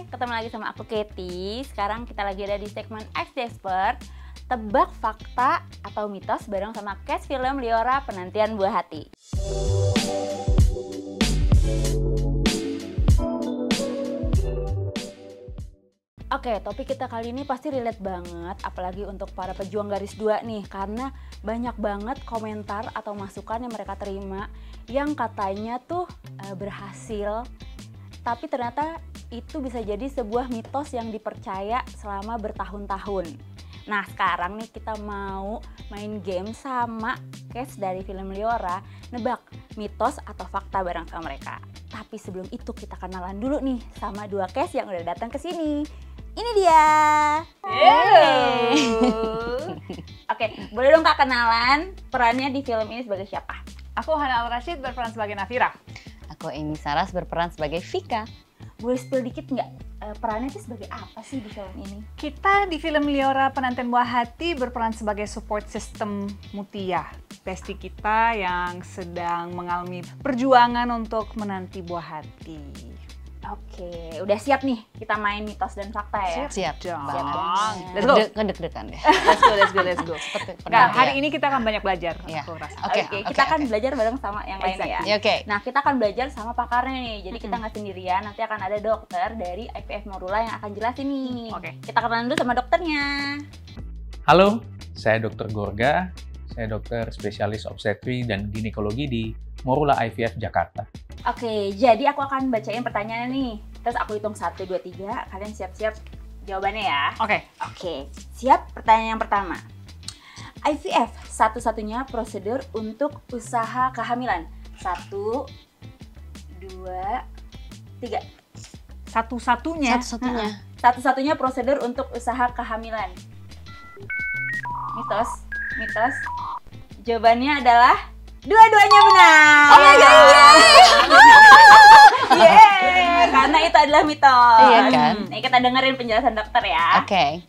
ketemu lagi sama aku Katie. Sekarang kita lagi ada di segmen Ask the Expert, tebak fakta atau mitos bareng sama cast film Liora Penantian Buah Hati. Oke, topik kita kali ini pasti relate banget, apalagi untuk para pejuang garis 2 nih, karena banyak banget komentar atau masukan yang mereka terima yang katanya tuh berhasil, tapi ternyata itu bisa jadi sebuah mitos yang dipercaya selama bertahun-tahun. Nah, sekarang nih kita mau main game sama cast dari film Liora, nebak mitos atau fakta bareng sama mereka. Tapi sebelum itu kita kenalan dulu nih sama dua cast yang udah datang ke sini. Ini dia. Oke, boleh dong Kak kenalan perannya di film ini sebagai siapa? Aku Hana Al-Rashid berperan sebagai Nafira. Aku Amy Saras berperan sebagai Vika. Boleh spill dikit nggak perannya itu sebagai apa sih di film ini? Kita di film Liora Penantian Buah Hati berperan sebagai support system Mutia, bestie kita yang sedang mengalami perjuangan untuk menanti buah hati. Oke, udah siap nih kita main mitos dan fakta ya? Siap dong. Let's go. Ngedeg-degan deh. Let's go. Nah, hari ini kita akan banyak belajar. Iya. Aku rasa. Oke, kita akan belajar bareng sama yang lain ya. Oke. Nah, kita akan belajar sama pakarnya nih. Jadi kita nggak sendirian, nanti akan ada dokter dari IVF Morula yang akan jelasin nih. Oke. Kita kenalan dulu sama dokternya. Halo, saya Dr. Gorga. Saya dokter spesialis obstetri dan ginekologi di Morula IVF Jakarta. Oke, jadi aku akan bacain pertanyaan nih. Terus aku hitung 1, 2, 3. Kalian siap-siap jawabannya ya. Oke, siap? Pertanyaan yang pertama. IVF satu-satunya prosedur untuk usaha kehamilan. 1, 2, 3. Satu-satunya. Satu-satunya prosedur untuk usaha kehamilan. Mitos. Jawabannya adalah dua-duanya benar. Oh my god. Karena itu adalah mitos. Iya kan? Nih kita dengerin penjelasan dokter ya. Oke.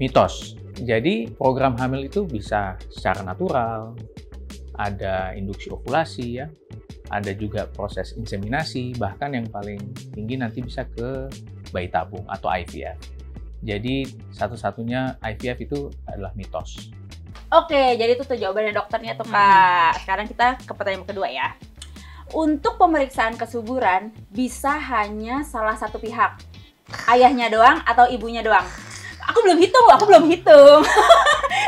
Mitos. Jadi program hamil itu bisa secara natural, ada induksi ovulasi ya, ada juga proses inseminasi, bahkan yang paling tinggi nanti bisa ke bayi tabung atau IVF. Jadi satu-satunya IVF itu adalah mitos. Oke, jadi itu tuh jawabannya dokternya tuh Kak. Sekarang kita ke pertanyaan kedua ya. Untuk pemeriksaan kesuburan bisa hanya salah satu pihak. Ayahnya doang atau ibunya doang? Aku belum hitung.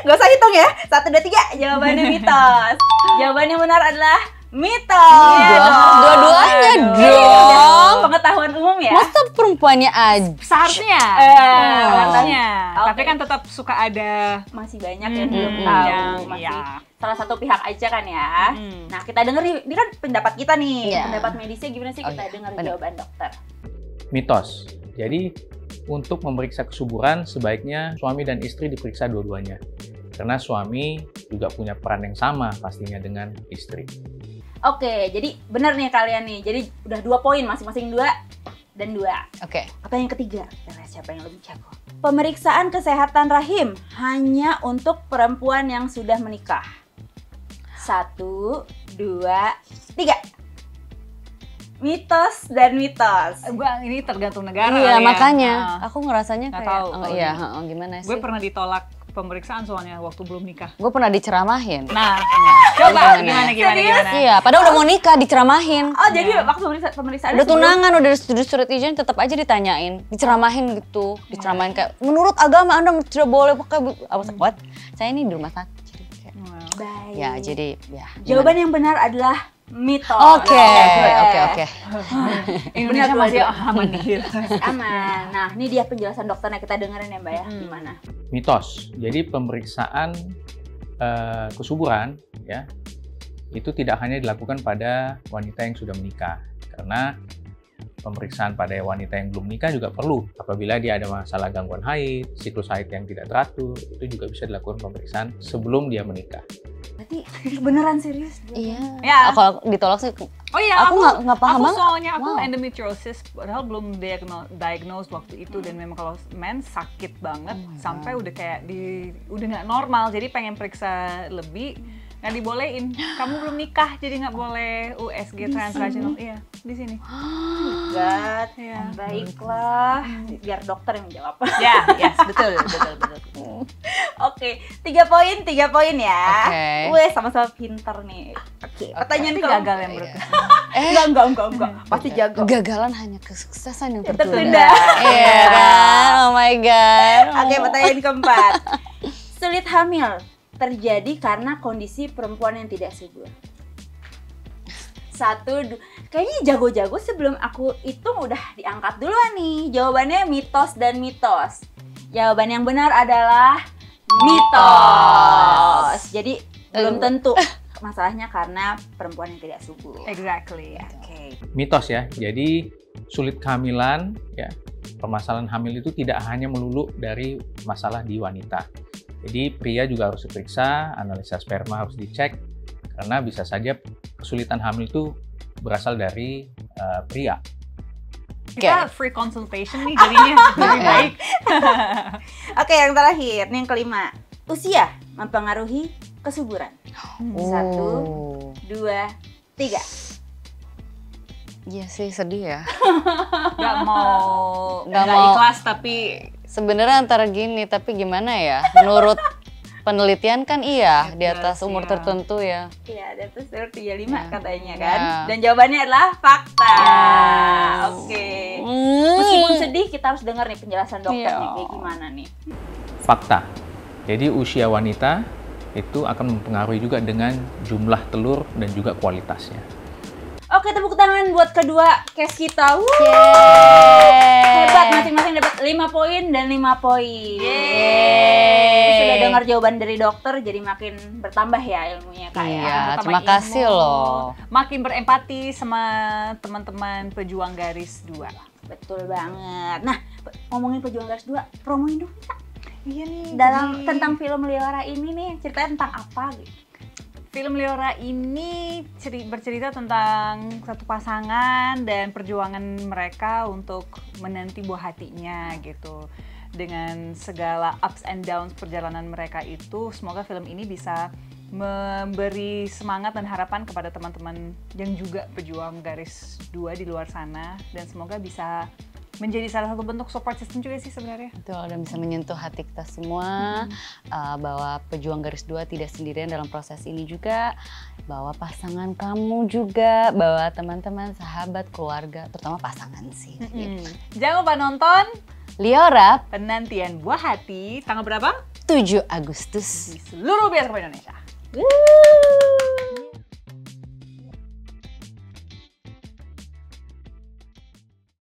Gak usah hitung ya. 1, 2, 3. Jawabannya mitos. Jawabannya benar adalah mitos. Iya dong. Dua-duanya dong. Pengetahuan umum ya. Masa perempuannya aja? Seharusnya. Seharusnya. Tapi kan tetap suka ada masih banyak yang belum tahu. Masih salah satu pihak aja kan ya. Nah, kita denger ini kan pendapat kita nih. Pendapat medisnya gimana sih? Kita dengar jawaban dokter. Mitos. Jadi untuk memeriksa kesuburan sebaiknya suami dan istri diperiksa dua-duanya. Karena suami juga punya peran yang sama pastinya dengan istri. Oke, jadi benar nih kalian nih. Jadi udah 2 poin, masing-masing 2 dan 2. Oke. Pertanyaan ketiga, kita lihat siapa yang lebih jago. Pemeriksaan kesehatan rahim hanya untuk perempuan yang sudah menikah. 1, 2, 3. Mitos dan mitos. Ini tergantung negara. Iya, ya. makanya aku ngerasanya Nggak kayak tahu. gimana sih? Gue pernah ditolak pemeriksaan soalnya waktu belum nikah. Gue pernah diceramahin. Nah, coba gimana? Iya, padahal udah mau nikah diceramahin. Oh, jadi waktu pemeriksaan Udah tunangan, udah surat izin, tetap aja ditanyain, diceramahin gitu, diceramahin kayak menurut agama Anda tidak boleh pakai what? Saya ini di rumah sakit. Jadi kayak, baik. ya, jadi ya. Jawaban yang benar adalah mitos. Oke. Indonesia masih aman nih. Aman. Nah, ini dia penjelasan dokternya, kita dengerin ya Mbak ya. Gimana? Mitos. Jadi pemeriksaan kesuburan ya itu tidak hanya dilakukan pada wanita yang sudah menikah, karena pemeriksaan pada wanita yang belum menikah juga perlu. Apabila dia ada masalah gangguan haid, siklus haid yang tidak teratur, itu juga bisa dilakukan pemeriksaan sebelum dia menikah. Berarti beneran serius? Iya. Ya. Kalau ditolak sih. Oh iya, aku nggak paham banget. Soalnya aku endometriosis, padahal belum diagnose waktu itu dan memang kalau mens sakit banget sampai udah kayak udah nggak normal, jadi pengen periksa lebih. Nggak dibolehin. Kamu belum nikah, jadi nggak boleh USG transvaginal. Iya, di sini. God, Iya. baiklah. Biar dokter yang menjawab. Ya, yes, betul. Oke, 3 poin ya. Oke. Weh, sama-sama pinter nih. Oke, pertanyaan Pasti keempat. gagal yang menurutku. Enggak. Pasti jago. Kegagalan hanya kesuksesan yang Tertunda. tertunda. Iya kan? Oh my god. Oke, pertanyaan keempat. Sulit hamil terjadi karena kondisi perempuan yang tidak subur. Kayaknya jago-jago sebelum aku hitung udah diangkat duluan nih. Jawabannya mitos dan mitos. Jawaban yang benar adalah mitos. Jadi belum tentu masalahnya karena perempuan yang tidak subur. Exactly. Oke. Mitos ya. Jadi sulit kehamilan ya. Permasalahan hamil itu tidak hanya melulu dari masalah di wanita. Jadi pria juga harus diperiksa, analisa sperma harus dicek karena bisa saja kesulitan hamil itu berasal dari pria. Kita free consultation nih jadinya lebih baik. Oke, yang terakhir, nih yang kelima. Usia mempengaruhi kesuburan. 1, 2, 3. Iya sih, sedih ya. Nggak mau Nggak nggak mau. ikhlas tapi Sebenarnya antara gini, tapi gimana ya? Menurut penelitian kan iya, di atas umur Iya. tertentu ya. Iya, ada tuh 35 Ya. katanya kan. Ya. Dan jawabannya adalah fakta. Yes. Oke. Meskipun sedih, kita harus dengar nih penjelasan dokternya Iya. kayak gimana nih. Fakta. Jadi usia wanita itu akan mempengaruhi juga dengan jumlah telur dan juga kualitasnya. Oke, tepuk tangan buat kedua case kita. Wuh, Yeay. hebat, masing-masing dapat 5 poin dan 5 poin. Yeay. Sudah dengar jawaban dari dokter, jadi makin bertambah ya ilmunya Kak. Iya. ya. terima kasih loh. Makin berempati sama teman-teman pejuang garis 2. Betul banget. Nah, ngomongin pejuang garis 2, promoin dong Kak. Iya nih. Tentang film Liora ini nih, ceritanya tentang apa gitu? Film Liora ini bercerita tentang satu pasangan dan perjuangan mereka untuk menanti buah hatinya gitu. Dengan segala ups and downs perjalanan mereka itu, semoga film ini bisa memberi semangat dan harapan kepada teman-teman yang juga pejuang garis 2 di luar sana. Dan semoga bisa menjadi salah satu bentuk support system juga sih sebenarnya. Betul, dan bisa menyentuh hati kita semua bahwa pejuang garis 2 tidak sendirian dalam proses ini juga, bahwa pasangan kamu juga, bahwa teman-teman, sahabat, keluarga, terutama pasangan sih. Gitu. Jangan lupa nonton Liora Penantian Buah Hati tanggal berapa? 7 Agustus. Di seluruh bioskop Indonesia. Wuh.